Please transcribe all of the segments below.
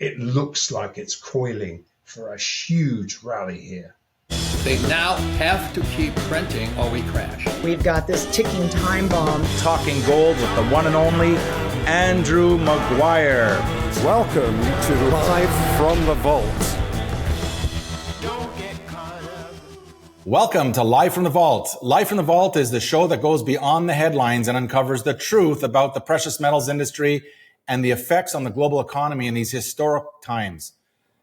it looks like it's coiling for a huge rally here. They now have to keep printing or we crash. We've got this ticking time bomb. Talking gold with the one and only Andrew Maguire. Welcome to Live from the Vault. Welcome to Live from the Vault. Live from the Vault is the show that goes beyond the headlines and uncovers the truth about the precious metals industry and the effects on the global economy in these historic times.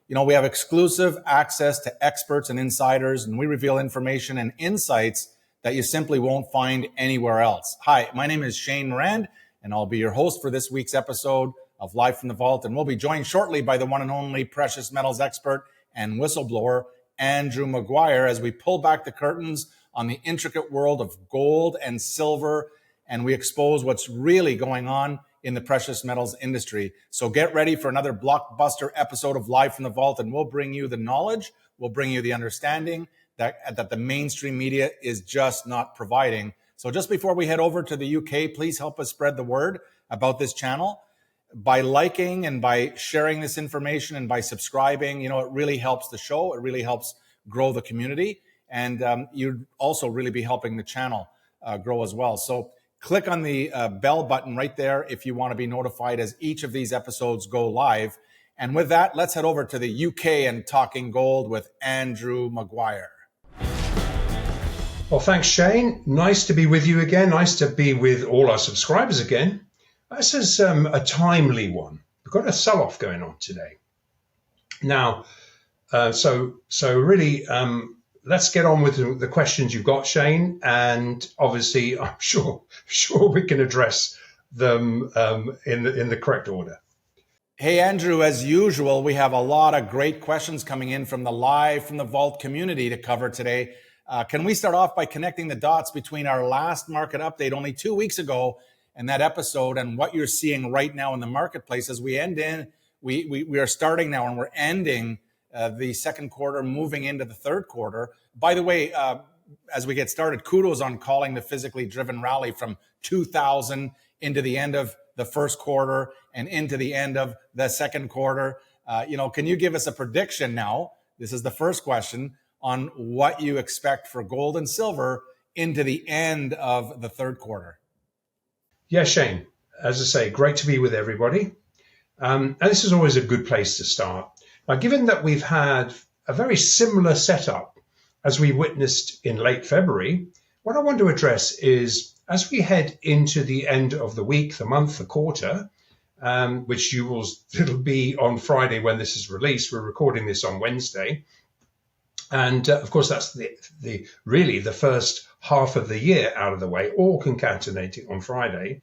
You know, we have exclusive access to experts and insiders, and we reveal information and insights that you simply won't find anywhere else. Hi, my name is Shane Morand, and I'll be your host for this week's episode of Live from the Vault. And we'll be joined shortly by the one and only precious metals expert and whistleblower, Andrew Maguire, as we pull back the curtains on the intricate world of gold and silver, and we expose what's really going on in the precious metals industry. So get ready for another blockbuster episode of Live from the Vault, and we'll bring you the knowledge, we'll bring you the understanding that the mainstream media is just not providing. So just before we head over to the UK, please help us spread the word about this channel by liking and by sharing this information and by subscribing. You know, it really helps the show. It really helps grow the community. And you'd also really be helping the channel grow as well. So click on the bell button right there if you want to be notified as each of these episodes go live. And with that, let's head over to the UK and Talking Gold with Andrew Maguire. Well, thanks, Shane. Nice to be with you again. Nice to be with all our subscribers again. This is a timely one. We've got a sell-off going on today. Now, so really, let's get on with the questions you've got, Shane, and obviously, I'm sure we can address them in the correct order. Hey, Andrew, as usual, we have a lot of great questions coming in from the Live from the Vault community to cover today. Can we start off by connecting the dots between our last market update only 2 weeks ago and that episode and what you're seeing right now in the marketplace as we we are starting now and we're ending the second quarter, moving into the third quarter. By the way, as we get started, kudos on calling the physically driven rally from 2000 into the end of the first quarter and into the end of the second quarter. Can you give us a prediction now? This is the first question on what you expect for gold and silver into the end of the third quarter. Yeah, Shane, as I say, great to be with everybody. And this is always a good place to start. Now, given that we've had a very similar setup as we witnessed in late February, what I want to address is as we head into the end of the week, the month, the quarter, which it'll be on Friday when this is released. We're recording this on Wednesday. And of course, that's really the first half of the year out of the way, all concatenating on Friday.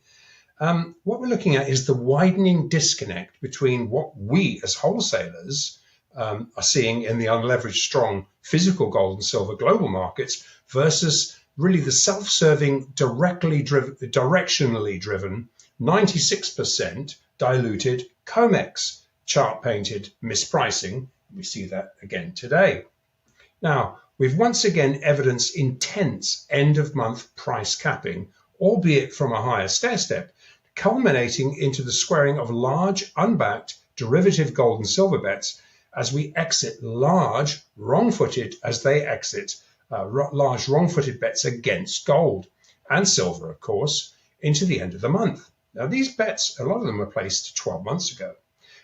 What we're looking at is the widening disconnect between what we as wholesalers are seeing in the unleveraged strong physical gold and silver global markets versus really the self-serving, directionally driven 96% diluted COMEX chart painted mispricing. We see that again today. Now, we've once again evidenced intense end-of-month price capping, albeit from a higher stair-step, culminating into the squaring of large, unbacked, derivative gold and silver bets as we exit large, wrong-footed bets against gold and silver, of course, into the end of the month. Now, these bets, a lot of them were placed 12 months ago.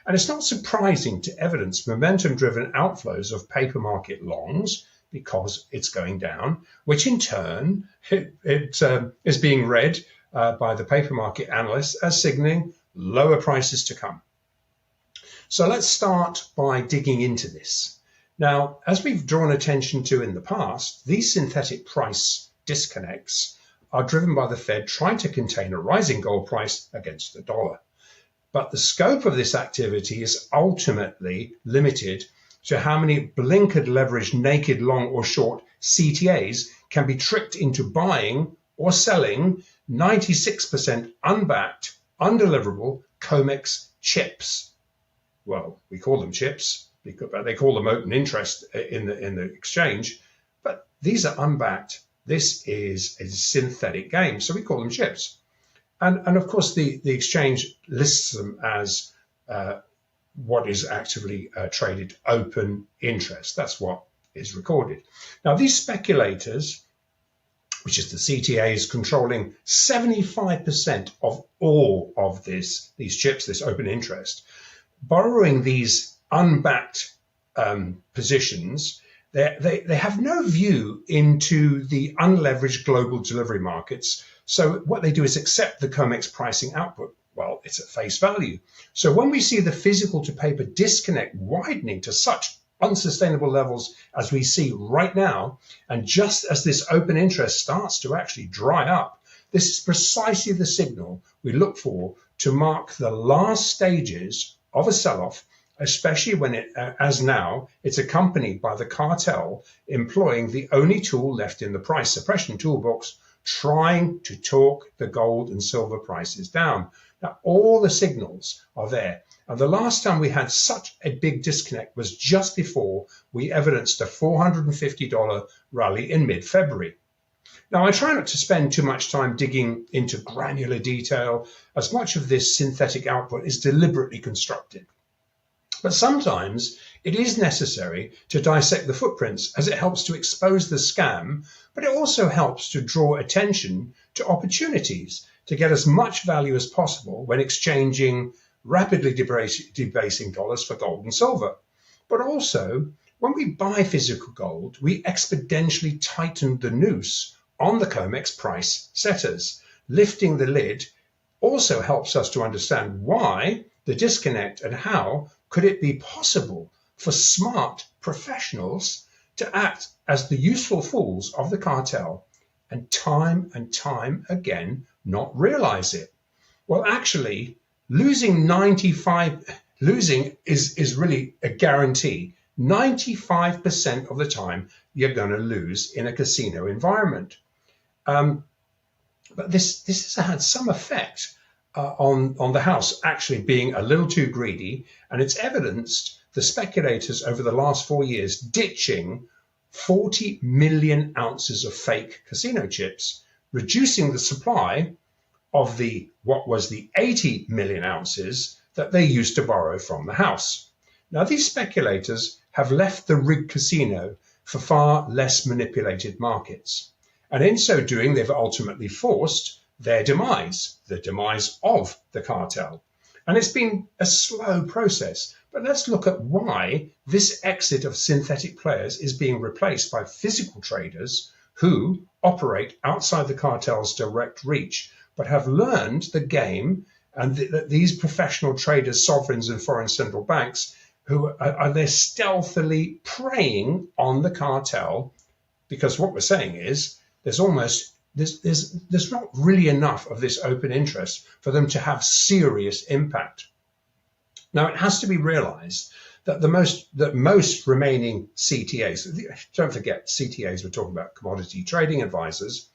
And it's not surprising to evidence momentum-driven outflows of paper market longs because it's going down, which in turn is being read by the paper market analysts as signaling lower prices to come. So let's start by digging into this. Now, as we've drawn attention to in the past, these synthetic price disconnects are driven by the Fed trying to contain a rising gold price against the dollar. But the scope of this activity is ultimately limited to how many blinkered leveraged naked long or short CTAs can be tricked into buying or selling 96% unbacked, undeliverable COMEX chips. Well, we call them chips because they call them open interest in the exchange, but these are unbacked. This is a synthetic game, so we call them chips. And of course, the exchange lists them as what is actively traded open interest. That's what is recorded. Now, these speculators, which is the CTAs controlling 75% of all of these chips, this open interest, borrowing these unbacked positions, they have no view into the unleveraged global delivery markets. So what they do is accept the COMEX pricing output. Well, it's at face value. So when we see the physical to paper disconnect widening to such unsustainable levels as we see right now, and just as this open interest starts to actually dry up, this is precisely the signal we look for to mark the last stages of a sell-off, especially when as now, it's accompanied by the cartel employing the only tool left in the price suppression toolbox, trying to talk the gold and silver prices down. Now, all the signals are there. And the last time we had such a big disconnect was just before we evidenced a $450 rally in mid-February. Now, I try not to spend too much time digging into granular detail, as much of this synthetic output is deliberately constructed. But sometimes it is necessary to dissect the footprints, as it helps to expose the scam, but it also helps to draw attention to opportunities to get as much value as possible when exchanging rapidly debasing dollars for gold and silver. But also, when we buy physical gold, we exponentially tighten the noose on the COMEX price setters. Lifting the lid also helps us to understand why the disconnect and how could it be possible for smart professionals to act as the useful fools of the cartel and time again not realize it. Well, actually, losing is really a guarantee. 95% of the time you're going to lose in a casino environment. But this has had some effect on the house actually being a little too greedy, and it's evidenced the speculators over the last 4 years ditching 40 million ounces of fake casino chips, reducing the supply of what was the 80 million ounces that they used to borrow from the house. Now, these speculators have left the rigged casino for far less manipulated markets. And in so doing, they've ultimately forced their demise, the demise of the cartel. And it's been a slow process. But let's look at why this exit of synthetic players is being replaced by physical traders who operate outside the cartel's direct reach, but have learned the game, and that these professional traders, sovereigns and foreign central banks, who are they're stealthily preying on the cartel, because what we're saying is there's not really enough of this open interest for them to have serious impact. Now, it has to be realized that most remaining CTAs, don't forget CTAs, we're talking about commodity trading advisors,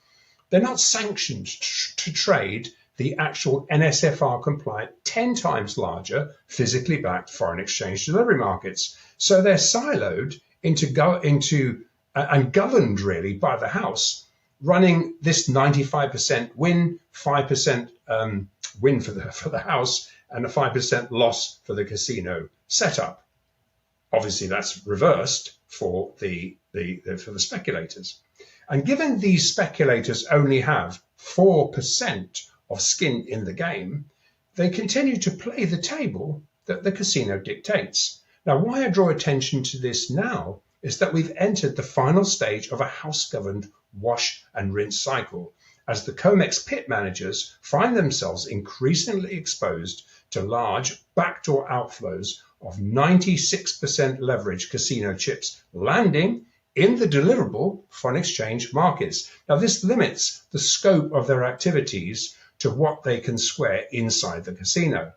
they're not sanctioned to trade the actual NSFR compliant 10 times larger physically backed foreign exchange delivery markets. So they're siloed into and governed really by the house, running this 95% win, 5% win for the house, and a 5% loss for the casino setup. Obviously, that's reversed for the speculators. And given these speculators only have 4% of skin in the game, they continue to play the table that the casino dictates. Now, why I draw attention to this now is that we've entered the final stage of a house-governed wash and rinse cycle, as the COMEX pit managers find themselves increasingly exposed to large backdoor outflows of 96% leverage casino chips landing in the deliverable foreign exchange markets. Now, this limits the scope of their activities to what they can square inside the casino.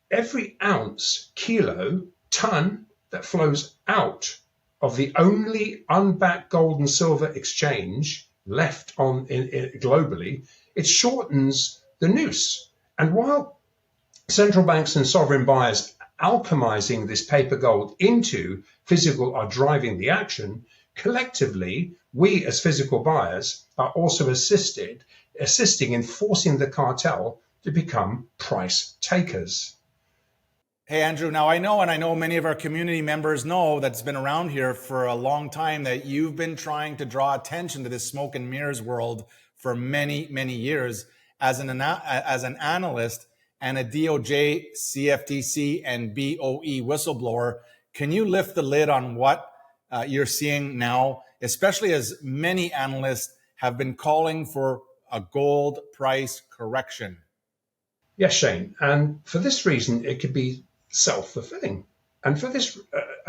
Every ounce, kilo, ton that flows out of the only unbacked gold and silver exchange left globally, it shortens the noose. And while central banks and sovereign buyers alchemizing this paper gold into physical are driving the action, collectively, we as physical buyers are also assisting in forcing the cartel to become price takers. Hey, Andrew, now I know many of our community members know that's been around here for a long time that you've been trying to draw attention to this smoke and mirrors world for many, many years as an analyst and a DOJ, CFTC, and BOE whistleblower. Can you lift the lid on what you're seeing now, especially as many analysts have been calling for a gold price correction? Yes, Shane. And for this reason, it could be self-fulfilling. And for this,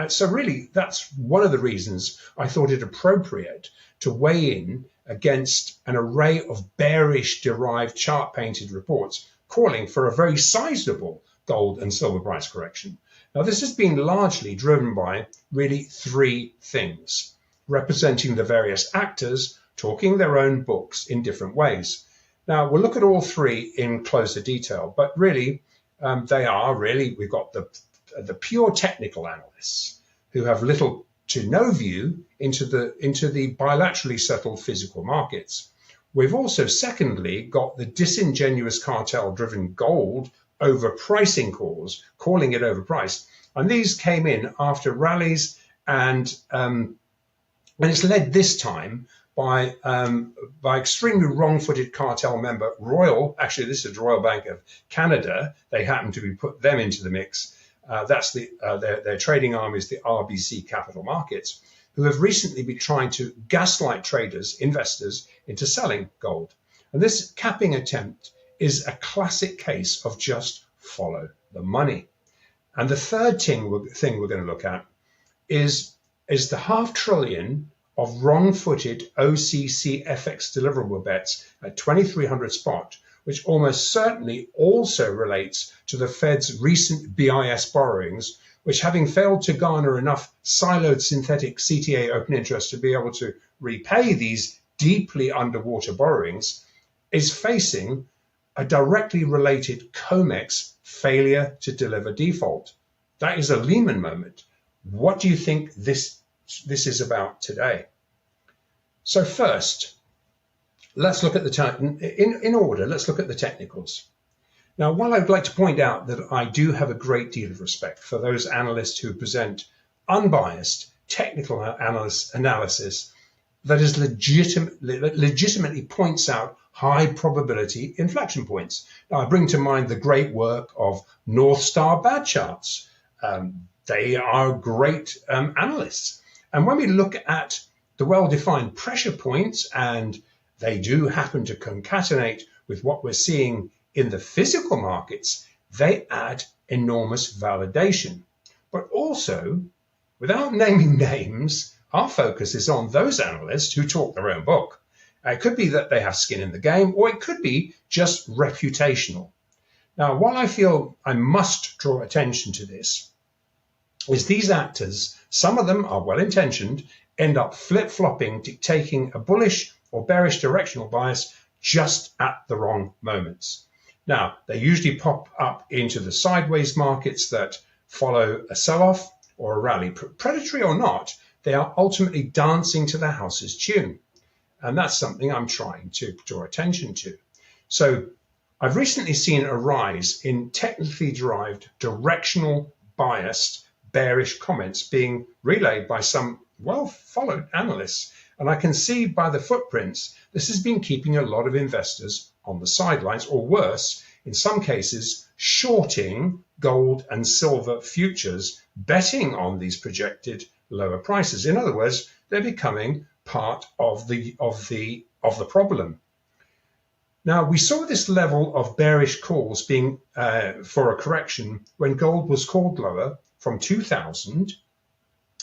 so really, that's one of the reasons I thought it appropriate to weigh in against an array of bearish-derived chart-painted reports calling for a very sizable gold and silver price correction. Now, this has been largely driven by really three things, representing the various actors talking their own books in different ways. Now, we'll look at all three in closer detail, but really, we've got the pure technical analysts who have little to no view into the bilaterally settled physical markets. We've also, secondly, got the disingenuous cartel-driven gold overpricing calls, calling it overpriced. And these came in after rallies, and it's led this time by extremely wrong-footed cartel member actually this is Royal Bank of Canada. They happen to be put them into the mix. That's their trading arm is the RBC Capital Markets, who have recently been trying to gaslight traders, investors, into selling gold. And this capping attempt is a classic case of just follow the money. And the third thing we're going to look at is the $500 billion of wrong-footed OCC FX deliverable bets at 2,300 spot, which almost certainly also relates to the Fed's recent BIS borrowings, which, having failed to garner enough siloed synthetic CTA open interest to be able to repay these deeply underwater borrowings, is facing a directly related COMEX failure to deliver default. That is a Lehman moment. What do you think this is about today? So first, let's look at in order. Let's look at the technicals. Now, while I'd like to point out that I do have a great deal of respect for those analysts who present unbiased technical analysis that is legitimately points out high probability inflection points. Now, I bring to mind the great work of North Star Bad Charts. They are great analysts. And when we look at the well-defined pressure points, and they do happen to concatenate with what we're seeing in the physical markets, they add enormous validation. But also, without naming names, our focus is on those analysts who talk their own book. It could be that they have skin in the game, or it could be just reputational. Now, while I feel I must draw attention to this, is these actors, some of them are well-intentioned, end up flip-flopping, taking a bullish or bearish directional bias just at the wrong moments. Now, they usually pop up into the sideways markets that follow a sell-off or a rally. Predatory or not, they are ultimately dancing to the house's tune. And that's something I'm trying to draw attention to. So I've recently seen a rise in technically derived directional biased bearish comments being relayed by some well-followed analysts. And I can see by the footprints, this has been keeping a lot of investors on the sidelines, or worse, in some cases, shorting gold and silver futures, betting on these projected lower prices. In other words, they're becoming part of the problem. Now, we saw this level of bearish calls being for a correction when gold was called lower from 2000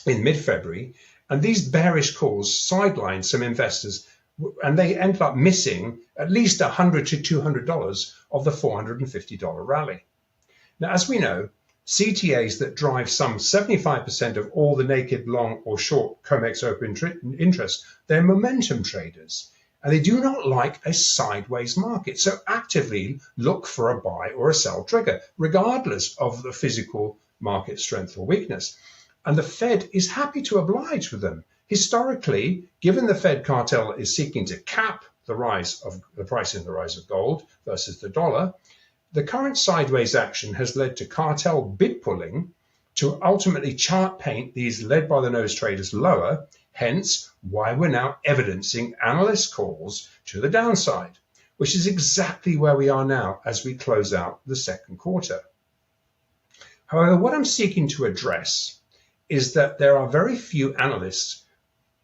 in mid-February, and these bearish calls sidelined some investors, and they ended up missing at least $100 to $200 of the $450 rally. Now, as we know, CTAs that drive some 75% of all the naked long or short COMEX open interest, they're momentum traders, and they do not like a sideways market. So actively look for a buy or a sell trigger, regardless of the physical market strength or weakness. And the Fed is happy to oblige with them. Historically, given the Fed cartel is seeking to cap the rise of the price in the rise of gold versus the dollar, the current sideways action has led to cartel bid pulling to ultimately chart paint these led by the nose traders lower, hence why we're now evidencing analyst calls to the downside, which is exactly where we are now as we close out the second quarter. However, what I'm seeking to address is that there are very few analysts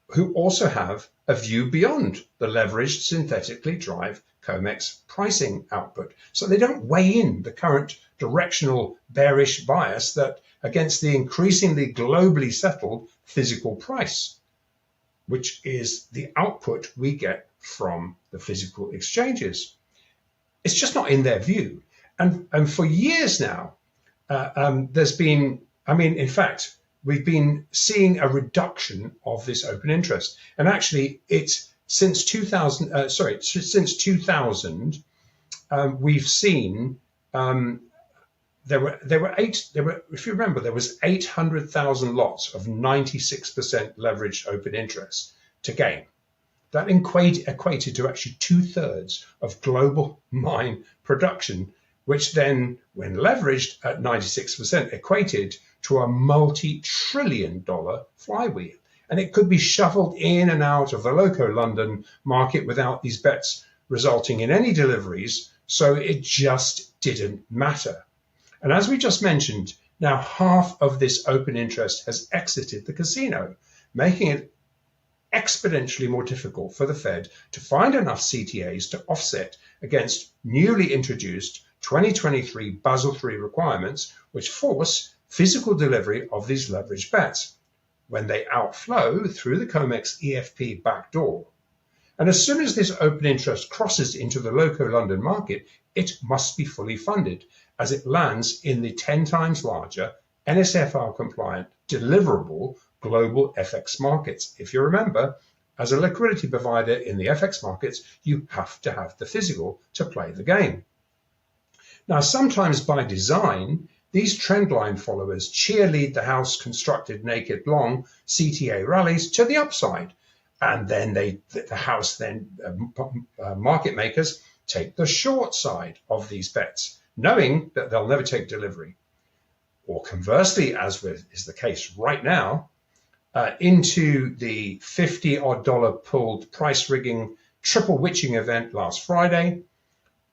who also have a view beyond the leveraged synthetically drive COMEX pricing output. So they don't weigh in the current directional bearish bias that against the increasingly globally settled physical price, which is the output we get from the physical exchanges. It's just not in their view. And for years now, there's been, in fact, we've been seeing a reduction of this open interest. And actually, it's since 2000, we've seen if you remember, there was 800,000 lots of 96% leveraged open interest to gain. That equated to actually 2/3 of global mine production, which then, when leveraged at 96%, equated to a multi-trillion-dollar flywheel. And it could be shoveled in and out of the local London market without these bets resulting in any deliveries, so it just didn't matter. And as we just mentioned, now half of this open interest has exited the casino, making it exponentially more difficult for the Fed to find enough CTAs to offset against newly introduced 2023 Basel III requirements, which force physical delivery of these leveraged bets when they outflow through the COMEX EFP backdoor. And as soon as this open interest crosses into the local London market, it must be fully funded as it lands in the 10 times larger NSFR compliant deliverable global FX markets. If you remember, as a liquidity provider in the FX markets, you have to have the physical to play the game. Now, sometimes by design, these trendline followers cheerlead the house constructed naked long CTA rallies to the upside. And then market makers take the short side of these bets, knowing that they'll never take delivery. Or conversely, as is the case right now, into the $50-odd pulled price rigging triple witching event last Friday,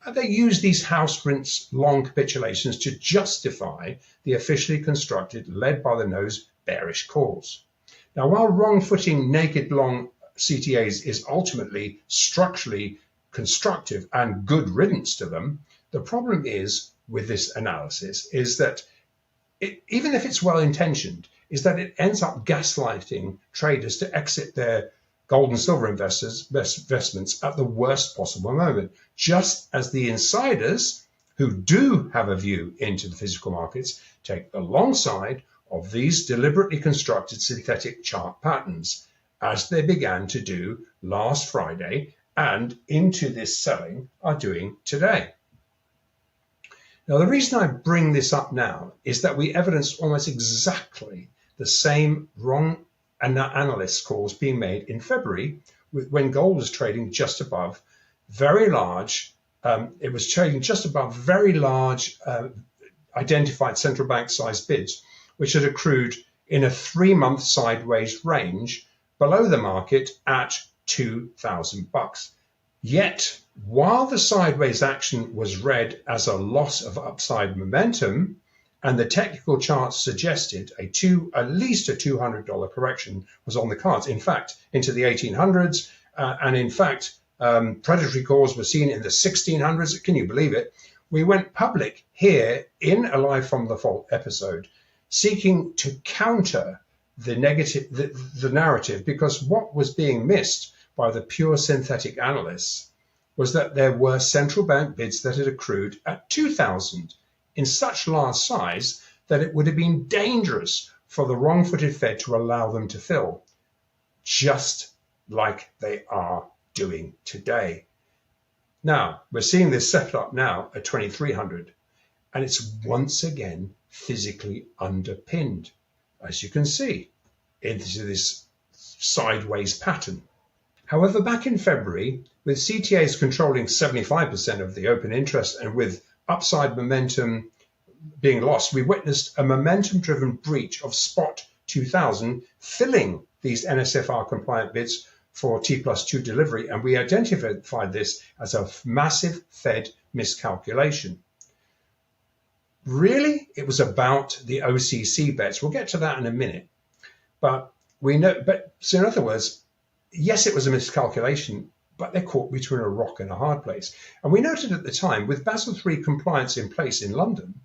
they use these house rinse long capitulations to justify the officially constructed led by the nose bearish calls. Now, while wrong-footing naked long CTAs is ultimately structurally constructive and good riddance to them, the problem is with this analysis is that even if it's well-intentioned, is that it ends up gaslighting traders to exit their gold and silver investments at the worst possible moment, just as the insiders who do have a view into the physical markets take the long side of these deliberately constructed synthetic chart patterns, as they began to do last Friday and into this selling are doing today. Now, the reason I bring this up now is that we evidence almost exactly the same wrong analyst calls being made in February when gold was trading just above very large, identified central bank sized bids, which had accrued in a 3-month sideways range below the market at $2,000. Yet, while the sideways action was read as a loss of upside momentum, and the technical charts suggested at least a $200 correction was on the cards, in fact, into the 1800s, and in fact, predatory calls were seen in the 1600s. Can you believe it? We went public here in a Live from the Vault episode, seeking to counter the narrative, because what was being missed by the pure synthetic analysts was that there were central bank bids that had accrued at 2,000 in such large size that it would have been dangerous for the wrong-footed Fed to allow them to fill, just like they are doing today. Now, we're seeing this set up now at 2,300, and it's once again physically underpinned, as you can see, into this sideways pattern. However, back in February, with CTAs controlling 75% of the open interest and with upside momentum being lost, we witnessed a momentum-driven breach of spot 2000, filling these NSFR compliant bids for T+2 delivery, and we identified this as a massive Fed miscalculation. Really, it was about the OCC bets. We'll get to that in a minute. But we know, so in other words, yes, it was a miscalculation, but they're caught between a rock and a hard place. And we noted at the time, with Basel III compliance in place in London,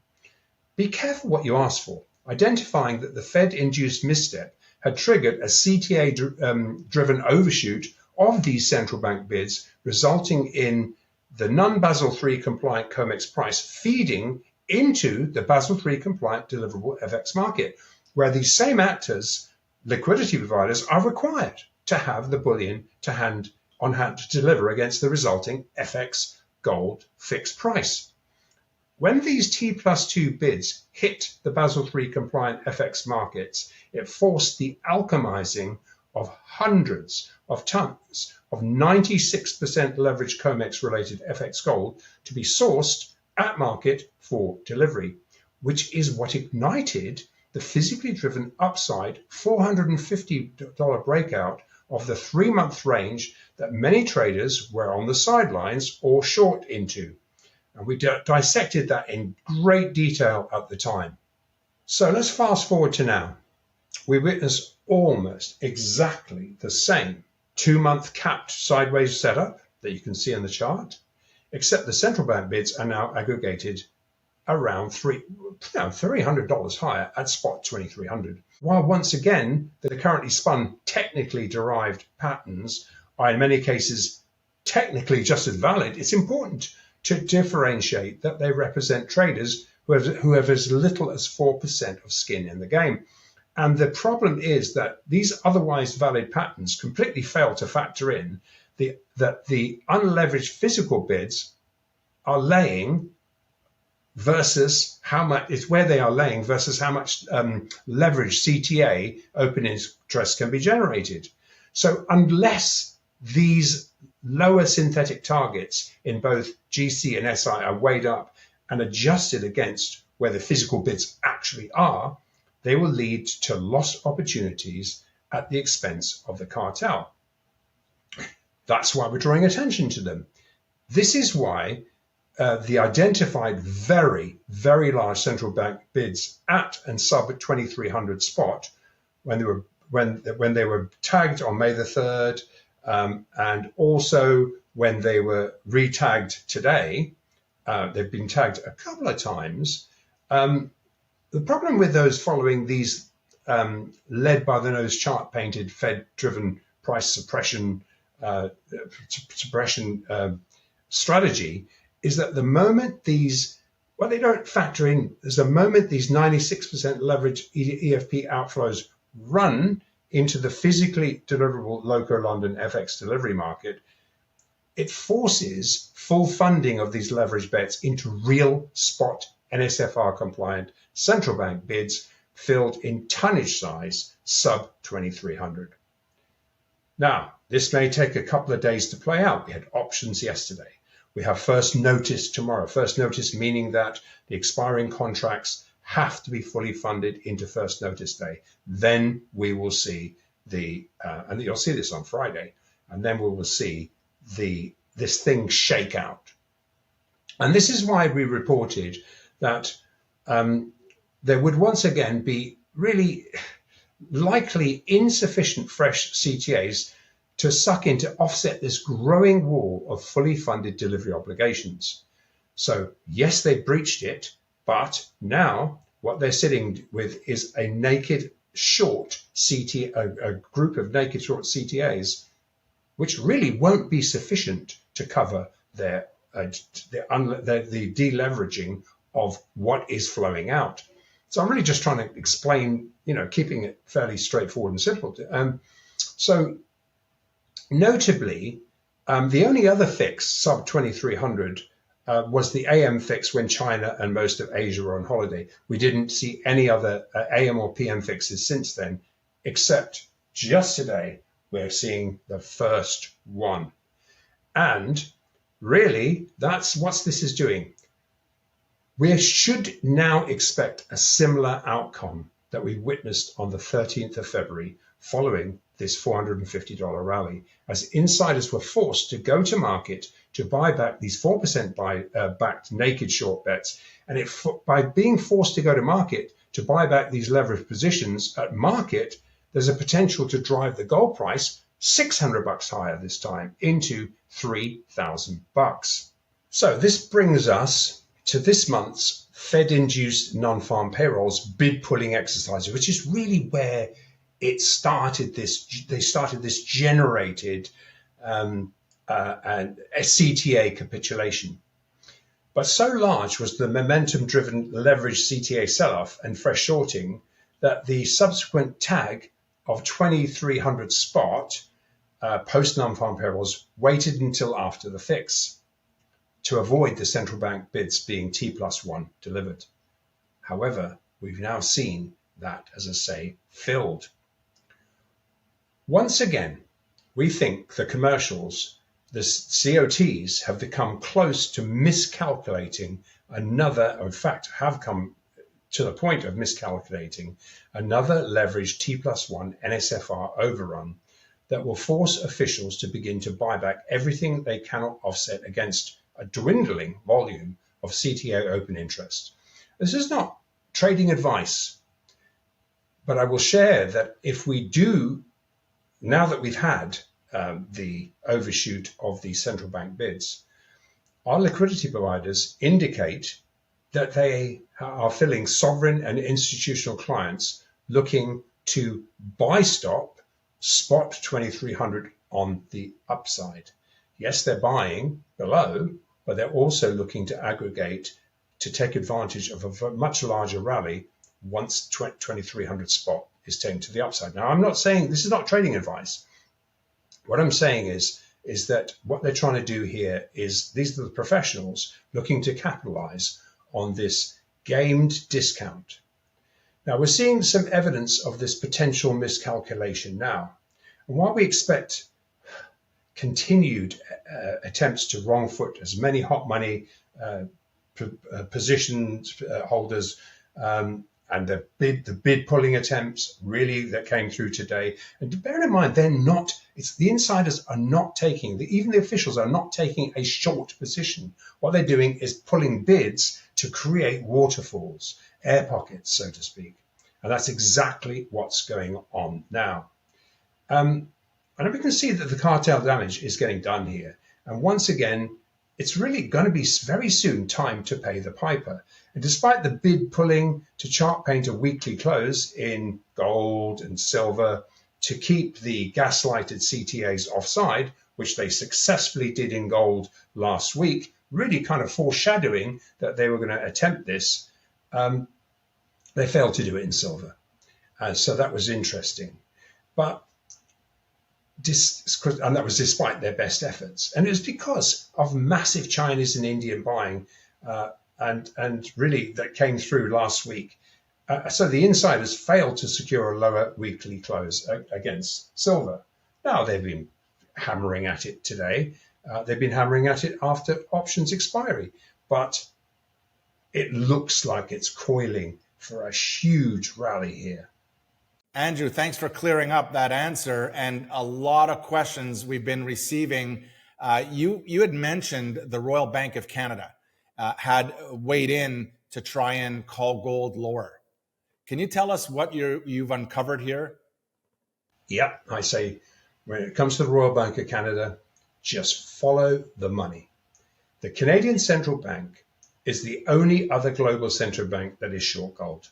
be careful what you ask for. Identifying that the Fed-induced misstep had triggered a CTA-driven overshoot of these central bank bids, resulting in the non-Basel III compliant COMEX price feeding into the Basel III compliant deliverable FX market, where these same actors, liquidity providers, are required to have the bullion on hand to deliver against the resulting FX gold fixed price. When these T+2 bids hit the Basel III compliant FX markets, it forced the alchemizing of hundreds of tons of 96% leveraged COMEX related FX gold to be sourced at market for delivery, which is what ignited the physically driven upside $450 breakout of the 3-month range that many traders were on the sidelines or short into. And we dissected that in great detail at the time. So let's fast forward to now. We witness almost exactly the same 2-month capped sideways setup that you can see in the chart, except the central bank bids are now aggregated around $300 higher at spot 2300. While once again, the currently spun technically derived patterns are in many cases technically just as valid, it's important to differentiate that they represent traders who have as little as 4% of skin in the game. And the problem is that these otherwise valid patterns completely fail to factor in that the unleveraged physical bids are laying versus how much, it's where they are laying versus how much leverage CTA open interest can be generated. So unless these lower synthetic targets in both GC and SI are weighed up and adjusted against where the physical bids actually are, they will lead to lost opportunities at the expense of the cartel. That's why we're drawing attention to them. This is why the identified very, very large central bank bids at and sub 2300 spot when they were tagged on May the 3rd, and also when they were retagged today. They've been tagged a couple of times. The problem with those following these led by the nose chart painted Fed-driven price suppression strategy is that the moment these, well, they don't factor in, there's the moment these 96% leverage EFP outflows run into the physically deliverable local London FX delivery market, it forces full funding of these leverage bets into real spot NSFR compliant central bank bids filled in tonnage size sub 2300. Now, this may take a couple of days to play out. We had options yesterday. We have first notice tomorrow. First notice meaning that the expiring contracts have to be fully funded into first notice day. Then we will see and you'll see this on Friday, and then we will see this thing shake out. And this is why we reported that there would once again be really likely insufficient fresh CTAs to suck in to offset this growing wall of fully funded delivery obligations. So yes, they breached it, but now what they're sitting with is a naked short CTA, a group of naked short CTAs, which really won't be sufficient to cover the deleveraging of what is flowing out. So I'm really just trying to explain, keeping it fairly straightforward and simple. So notably, the only other fix sub 2300 was the AM fix when China and most of Asia were on holiday. We didn't see any other AM or PM fixes since then, except just today we're seeing the first one. And really, that's what this is doing. We should now expect a similar outcome that we witnessed on the 13th of February following this $450 rally, as insiders were forced to go to market to buy back these 4% backed naked short bets. And by being forced to go to market to buy back these leveraged positions at market, there's a potential to drive the gold price $600 higher this time into $3,000. So this brings us to this month's Fed-induced non-farm payrolls bid pulling exercise, which is really where it started. They started this generated and a CTA capitulation. But so large was the momentum-driven leveraged CTA sell-off and fresh shorting that the subsequent tag of 2300 spot post non-farm payrolls waited until after the fix to avoid the central bank bids being T+1 delivered. However, we've now seen that, as I say, filled. Once again, we think the commercials, the COTs, have become close to miscalculating another, or in fact have come to the point of miscalculating another leveraged T+1 NSFR overrun that will force officials to begin to buy back everything they cannot offset against a dwindling volume of CTA open interest. This is not trading advice, but I will share that if we do, now that we've had the overshoot of the central bank bids, our liquidity providers indicate that they are filling sovereign and institutional clients looking to buy spot 2300 on the upside. Yes, they're buying below, but they're also looking to aggregate to take advantage of a much larger rally once 2300 spot is taken to the upside. Now, I'm not saying this is not trading advice. What I'm saying is that what they're trying to do here is these are the professionals looking to capitalize on this gamed discount. Now, we're seeing some evidence of this potential miscalculation now. And while we expect continued attempts to wrong foot as many hot money position holders and the bid pulling attempts really that came through today. And bear in mind, they're not, it's the insiders are not taking, even the officials are not taking a short position. What they're doing is pulling bids to create waterfalls, air pockets, so to speak. And that's exactly what's going on now. And we can see that the cartel damage is getting done here. And once again, it's really going to be very soon time to pay the piper. And despite the bid pulling to chart paint a weekly close in gold and silver to keep the gaslighted CTAs offside, which they successfully did in gold last week, really kind of foreshadowing that they were going to attempt this, they failed to do it in silver. So that was interesting. But and that was despite their best efforts. And it was because of massive Chinese and Indian buying and really that came through last week. So the insiders failed to secure a lower weekly close against silver. Now they've been hammering at it today. They've been hammering at it after options expiry. But it looks like it's coiling for a huge rally here. Andrew, thanks for clearing up that answer and a lot of questions we've been receiving. You had mentioned the Royal Bank of Canada had weighed in to try and call gold lower. Can you tell us what you've uncovered here? Yeah, I say when it comes to the Royal Bank of Canada, just follow the money. The Canadian Central Bank is the only other global central bank that is short gold.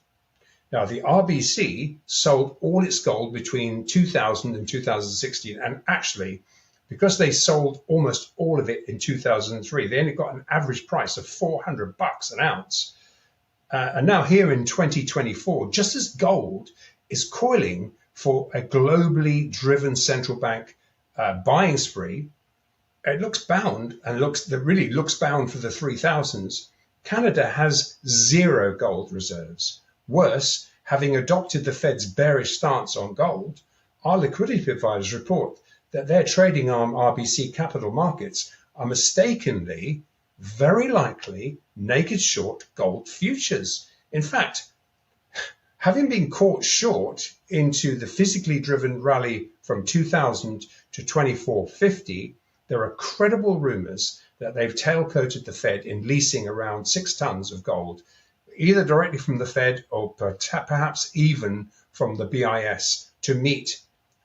Now, the RBC sold all its gold between 2000 and 2016. And actually, because they sold almost all of it in 2003, they only got an average price of $400 an ounce. And now here in 2024, just as gold is coiling for a globally driven central bank buying spree, it looks bound and really looks bound for the 3000s. Canada has zero gold reserves. Worse, having adopted the Fed's bearish stance on gold, our liquidity providers report that their trading arm RBC Capital Markets are mistakenly very likely naked short gold futures. In fact, having been caught short into the physically driven rally from 2000 to 2450, there are credible rumors that they've tailcoated the Fed in leasing around 6 tons of gold, either directly from the Fed or perhaps even from the BIS, to meet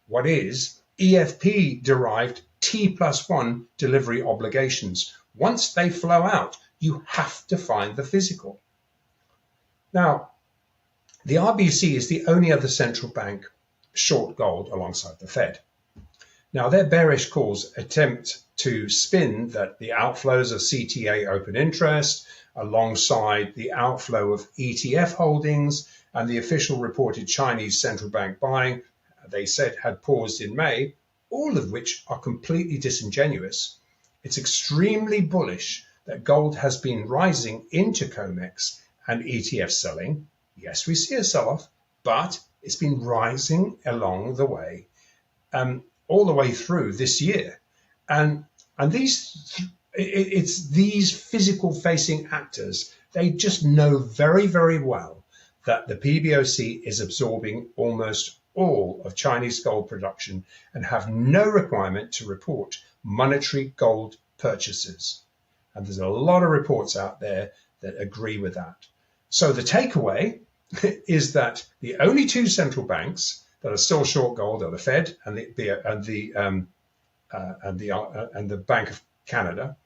what is EFP-derived T+1 delivery obligations. Once they flow out, you have to find the physical. Now, the RBC is the only other central bank short gold alongside the Fed. Now, their bearish calls attempt to spin that the outflows of CTA open interest alongside the outflow of ETF holdings and the official reported Chinese central bank buying, they said, had paused in May, all of which are completely disingenuous. It's extremely bullish that gold has been rising into COMEX and ETF selling. Yes, we see a sell-off, but it's been rising along the way, all the way through this year. And it's these physical-facing actors, they just know very, very well that the PBOC is absorbing almost all of Chinese gold production and have no requirement to report monetary gold purchases. And there's a lot of reports out there that agree with that. So the takeaway is that the only two central banks that are still short gold are the Fed and the Bank of Canada,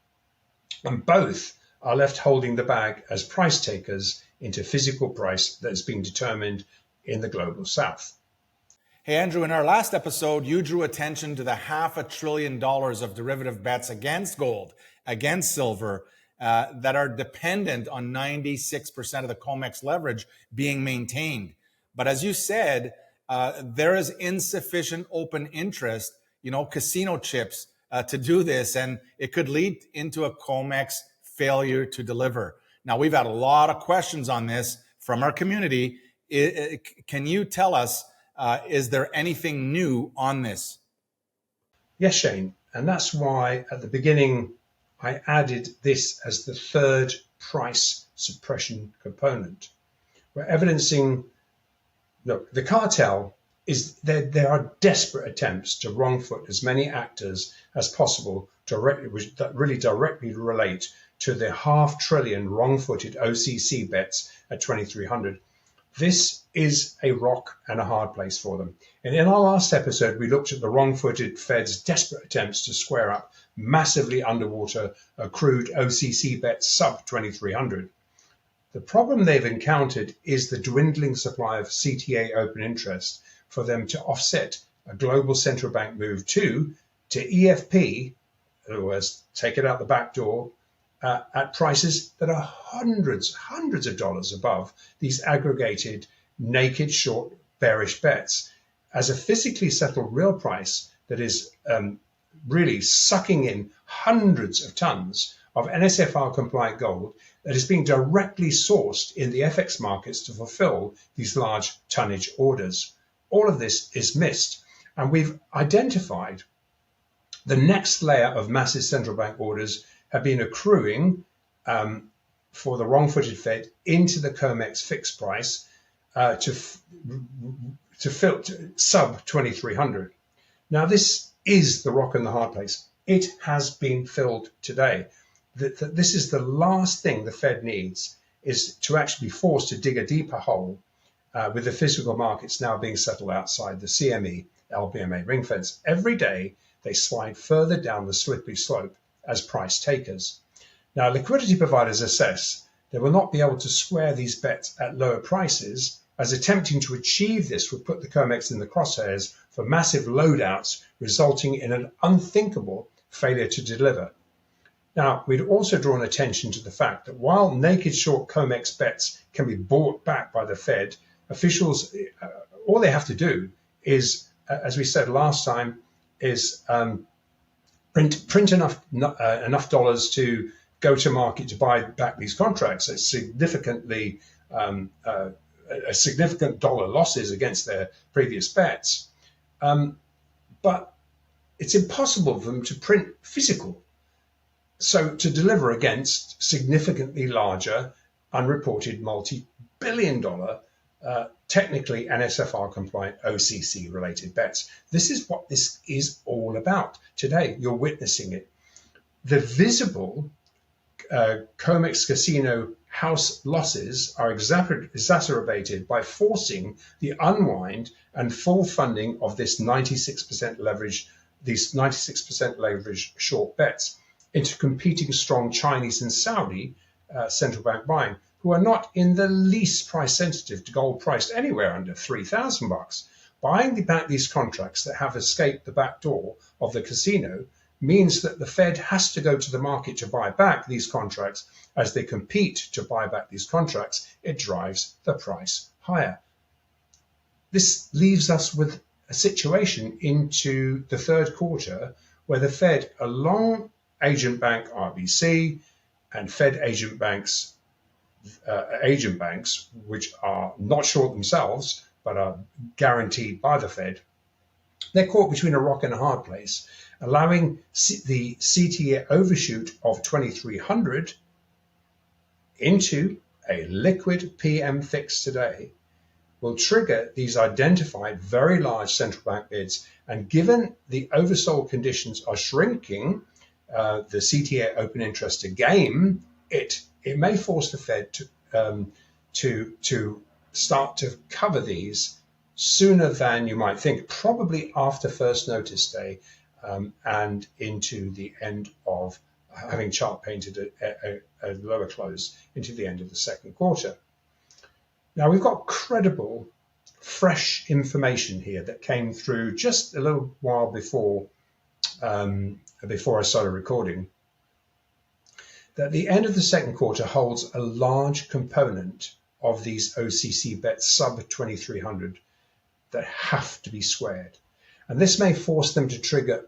and both are left holding the bag as price takers into physical price that is being determined in the global south. Hey, Andrew, in our last episode, you drew attention to the $500 billion of derivative bets against gold, against silver, that are dependent on 96% of the COMEX leverage being maintained. But as you said, there is insufficient open interest, casino chips to do this, and it could lead into a COMEX failure to deliver. Now, we've had a lot of questions on this from our community. Can you tell us, is there anything new on this? Yes, Shane. And that's why at the beginning, I added this as the third price suppression component. We're evidencing, look, the cartel is there are desperate attempts to wrong foot as many actors as possible that really directly relate to the $500 billion wrong-footed OCC bets at 2,300. This is a rock and a hard place for them. And in our last episode, we looked at the wrong-footed Fed's desperate attempts to square up massively underwater accrued OCC bets sub 2,300. The problem they've encountered is the dwindling supply of CTA open interest for them to offset a global central bank move to EFP, in other words, take it out the back door, at prices that are hundreds of dollars above these aggregated naked short bearish bets, as a physically settled real price that is really sucking in hundreds of tons of NSFR compliant gold that is being directly sourced in the FX markets to fulfill these large tonnage orders. All of this is missed, and we've identified the next layer of massive central bank orders have been accruing for the wrong-footed Fed into the COMEX fixed price to filter sub 2,300. Now, this is the rock and the hard place. It has been filled today. This is the last thing the Fed needs, is to actually be forced to dig a deeper hole with the physical markets now being settled outside the CME, LBMA ring fence. Every day, they slide further down the slippery slope as price takers. Now, liquidity providers assess they will not be able to square these bets at lower prices, as attempting to achieve this would put the COMEX in the crosshairs for massive loadouts, resulting in an unthinkable failure to deliver. Now, we'd also drawn attention to the fact that while naked short COMEX bets can be bought back by the Fed, officials, all they have to do is, as we said last time, is print enough dollars to go to market to buy back these contracts. It's significantly a significant dollar losses against their previous bets, but it's impossible for them to print physical. So to deliver against significantly larger, unreported multi-billion dollar, technically NSFR compliant OCC related bets. This is what this is all about. Today, you're witnessing it. The visible COMEX casino house losses are exacerbated by forcing the unwind and full funding of this 96% leverage, these 96% leverage short bets into competing strong Chinese and Saudi central bank buying, who are not in the least price sensitive to gold priced anywhere under $3,000. Buying back these contracts that have escaped the back door of the casino means that the Fed has to go to the market to buy back these contracts. As they compete to buy back these contracts, it drives the price higher. This leaves us with a situation into the third quarter where the Fed, along agent bank RBC and Fed agent banks, which are not short themselves, but are guaranteed by the Fed, they're caught between a rock and a hard place, allowing the CTA overshoot of 2300 into a liquid PM fix today will trigger these identified very large central bank bids. And given the oversold conditions are shrinking the CTA open interest again, it may force the Fed to start to cover these sooner than you might think, probably after first notice day, and into the end of having chart painted a lower close into the end of the second quarter. Now we've got credible, fresh information here that came through just a little while before I started recording, that the end of the second quarter holds a large component of these OCC bets sub 2300 that have to be squared. And this may force them to trigger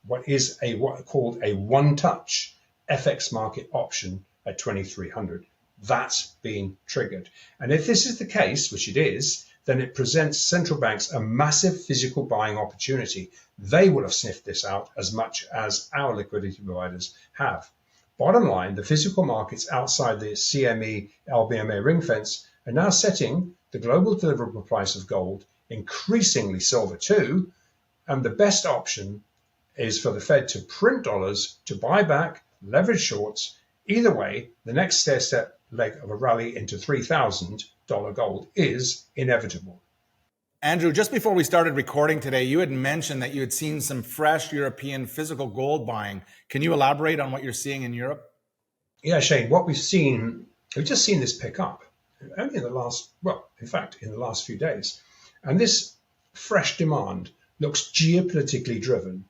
what is what called a one-touch FX market option at 2300. That's being triggered. And if this is the case, which it is, then it presents central banks a massive physical buying opportunity. They will have sniffed this out as much as our liquidity providers have. Bottom line, the physical markets outside the CME LBMA ring fence are now setting the global deliverable price of gold, increasingly silver too, and the best option is for the Fed to print dollars to buy back leverage shorts. Either way, the next stair-step leg of a rally into $3,000 gold is inevitable. Andrew, just before we started recording today, you had mentioned that you had seen some fresh European physical gold buying. Can you elaborate on what you're seeing in Europe? Yeah, Shane, what we've just seen this pick up only in the last few days. And this fresh demand looks geopolitically driven,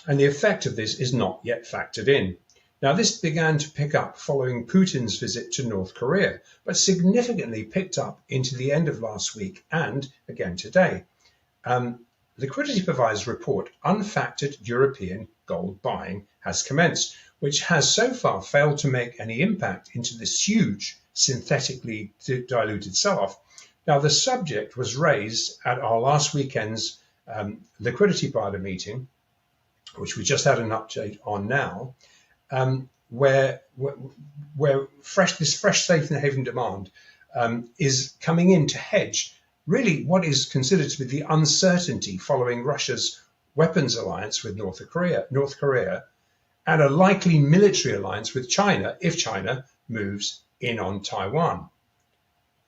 and the effect of this is not yet factored in. Now, this began to pick up following Putin's visit to North Korea, but significantly picked up into the end of last week and again today. Liquidity providers report unfactored European gold buying has commenced, which has so far failed to make any impact into this huge synthetically diluted sell-off. Now, the subject was raised at our last weekend's liquidity provider meeting, which we just had an update on now, where this fresh safe haven demand is coming in to hedge really what is considered to be the uncertainty following Russia's weapons alliance with North Korea, and a likely military alliance with China if China moves in on Taiwan.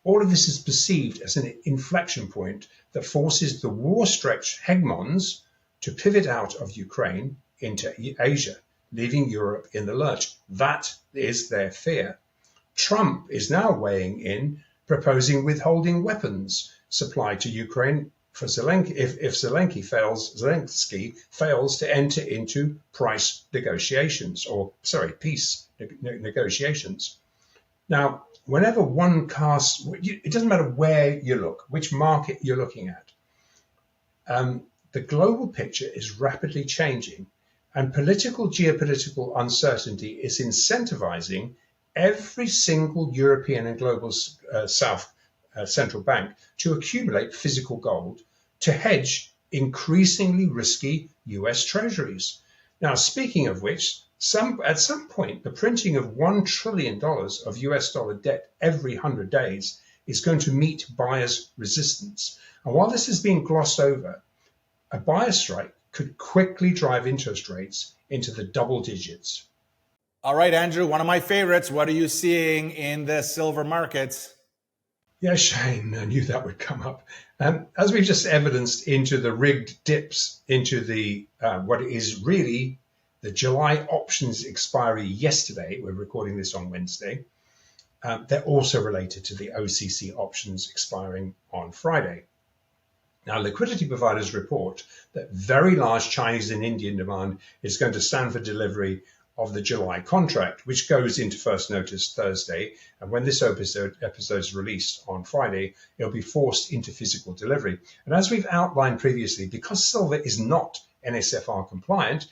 All of this is perceived as an inflection point that forces the war-stretched hegemons to pivot out of Ukraine into Asia, leaving Europe in the lurch. That is their fear. Trump is now weighing in, proposing withholding weapons supply to Ukraine for Zelensky if Zelensky fails to enter into peace negotiations. Now, whenever one casts, it doesn't matter where you look, which market you're looking at. The global picture is rapidly changing, and geopolitical uncertainty is incentivizing every single European and global South central bank to accumulate physical gold to hedge increasingly risky US treasuries. Now, speaking of which, At some point, the printing of $1 trillion of US dollar debt every 100 days is going to meet buyers' resistance. And while this is being glossed over, a buyer strike could quickly drive interest rates into the double digits. All right, Andrew, one of my favorites. What are you seeing in the silver markets? Yeah, Shane, I knew that would come up. As we've just evidenced into the rigged dips into the what is really the July options expiry yesterday, we're recording this on Wednesday, they're also related to the OCC options expiring on Friday. Now, liquidity providers report that very large Chinese and Indian demand is going to stand for delivery of the July contract, which goes into first notice Thursday. And when this episode is released on Friday, it'll be forced into physical delivery. And as we've outlined previously, because silver is not NSFR compliant,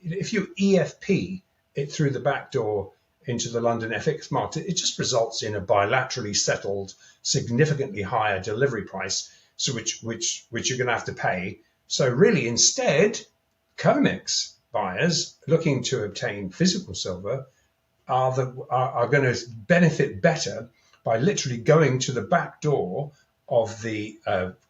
if you EFP it through the back door into the London FX market, it just results in a bilaterally settled, significantly higher delivery price, so which you're going to have to pay. So really, instead, COMEX buyers looking to obtain physical silver are going to benefit better by literally going to the back door of the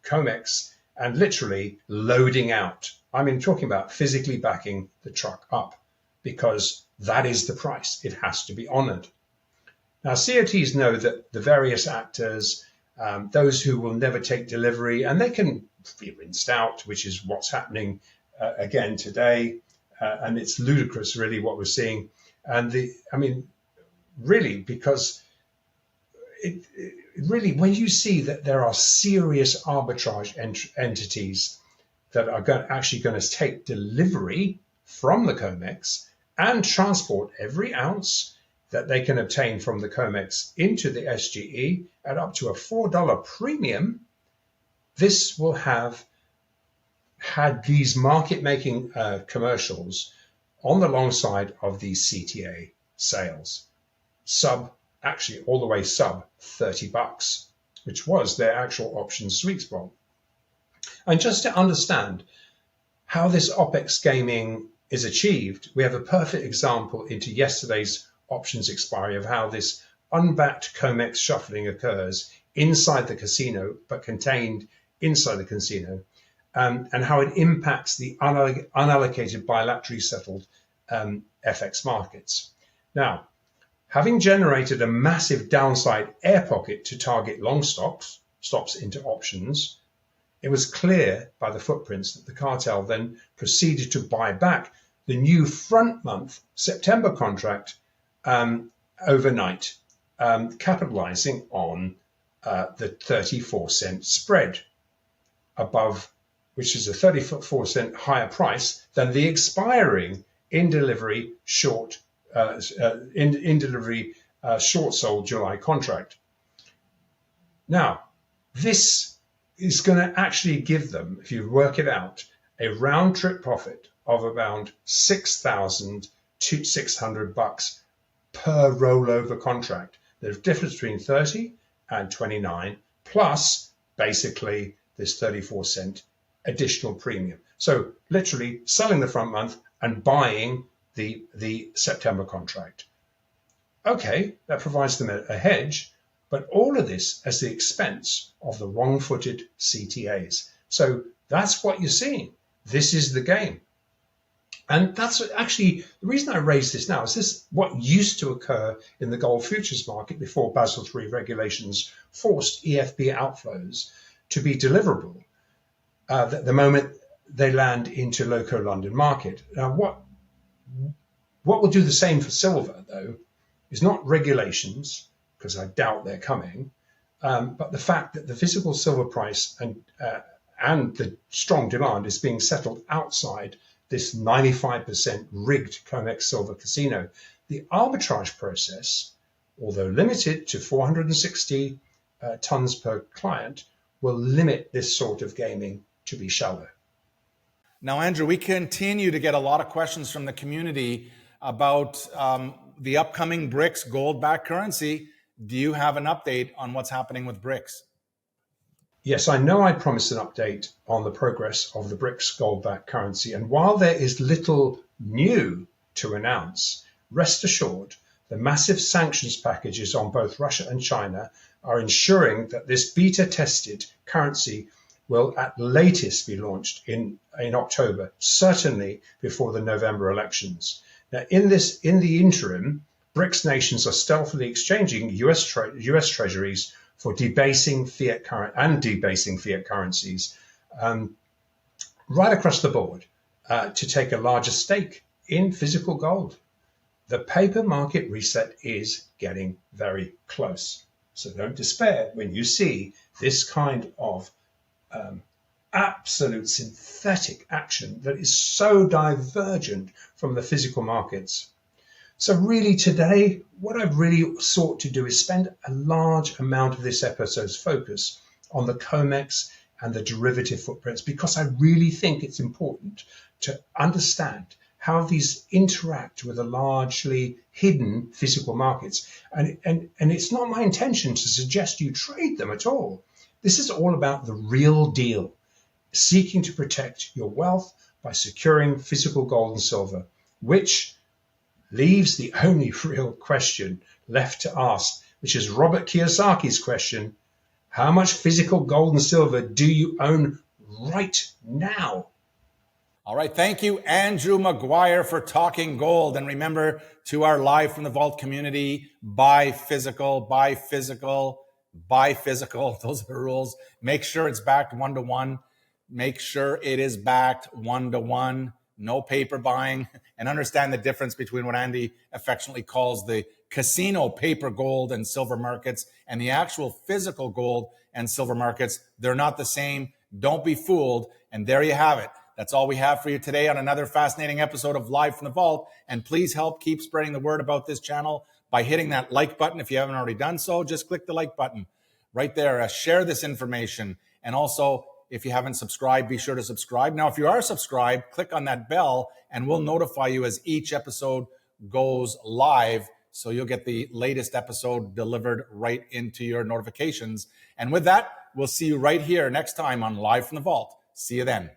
COMEX and literally loading out. I mean, talking about physically backing the truck up, because that is the price. It has to be honored. Now, COTs know that the various actors, those who will never take delivery, and they can be rinsed out, which is what's happening again today. And it's ludicrous, really, what we're seeing. And really, because it really, when you see that there are serious arbitrage entities that are actually going to take delivery from the COMEX and transport every ounce that they can obtain from the COMEX into the SGE at up to a $4 premium, this will have had these market-making commercials on the long side of these CTA sales, actually all the way sub $30, which was their actual option sweet spot. And just to understand how this OPEX gaming is achieved, we have a perfect example into yesterday's options expiry of how this unbacked COMEX shuffling occurs inside the casino, but contained inside the casino, and how it impacts the unallocated bilaterally settled FX markets. Now, having generated a massive downside air pocket to target long stops into options, it was clear by the footprints that the cartel then proceeded to buy back the new front month September contract overnight, capitalizing on the 34-cent spread above, which is a 34-cent higher price than the expiring in-delivery short sold July contract. Now, this is going to actually give them, if you work it out, a round trip profit of around $6,000 to $600 per rollover contract. The difference between 30 and 29 plus basically this 34-cent additional premium. So literally selling the front month and buying the September contract. Okay, that provides them a hedge, but all of this at the expense of the wrong-footed CTAs. So that's what you're seeing. This is the game. And that's actually the reason I raise this now is this what used to occur in the gold futures market before Basel III regulations forced EFB outflows to be deliverable the moment they land into local London market. Now, what will do the same for silver, though, is not regulations, because I doubt they're coming, but the fact that the physical silver price and the strong demand is being settled outside this 95% rigged COMEX silver casino. The arbitrage process, although limited to 460 tons per client, will limit this sort of gaming to be shallow. Now, Andrew, we continue to get a lot of questions from the community about the upcoming BRICs gold-backed currency. Do you have an update on what's happening with BRICs? Yes, I know I promised an update on the progress of the BRICs gold-backed currency. And while there is little new to announce. Rest assured, the massive sanctions packages on both Russia and China are ensuring that this beta-tested currency will at latest be launched in October, certainly before the November elections. Now, in the interim, BRICS nations are stealthily exchanging US treasuries for debasing fiat currencies right across the board to take a larger stake in physical gold. The paper market reset is getting very close. So don't despair when you see this kind of absolute synthetic action that is so divergent from the physical markets. So really today, what I've really sought to do is spend a large amount of this episode's focus on the COMEX and the derivative footprints, because I really think it's important to understand how these interact with the largely hidden physical markets. And it's not my intention to suggest you trade them at all. This is all about the real deal, seeking to protect your wealth by securing physical gold and silver, which leaves the only real question left to ask, which is Robert Kiyosaki's question: how much physical gold and silver do you own right now? All right. Thank you, Andrew Maguire, for talking gold. And remember, to our Live from the Vault community, buy physical, buy physical, buy physical. Those are the rules. Make sure it's backed 1-to-1. Make sure it is backed 1-to-1. No paper buying. And understand the difference between what Andy affectionately calls the casino paper gold and silver markets and the actual physical gold and silver markets. They're not the same. Don't be fooled. And there you have it. That's all we have for you today on another fascinating episode of Live from the Vault. And please help keep spreading the word about this channel by hitting that like button. If you haven't already done so, just click the like button right there. Share this information. And also, if you haven't subscribed, be sure to subscribe. Now, if you are subscribed, click on that bell and we'll notify you as each episode goes live. So you'll get the latest episode delivered right into your notifications. And with that, we'll see you right here next time on Live from the Vault. See you then.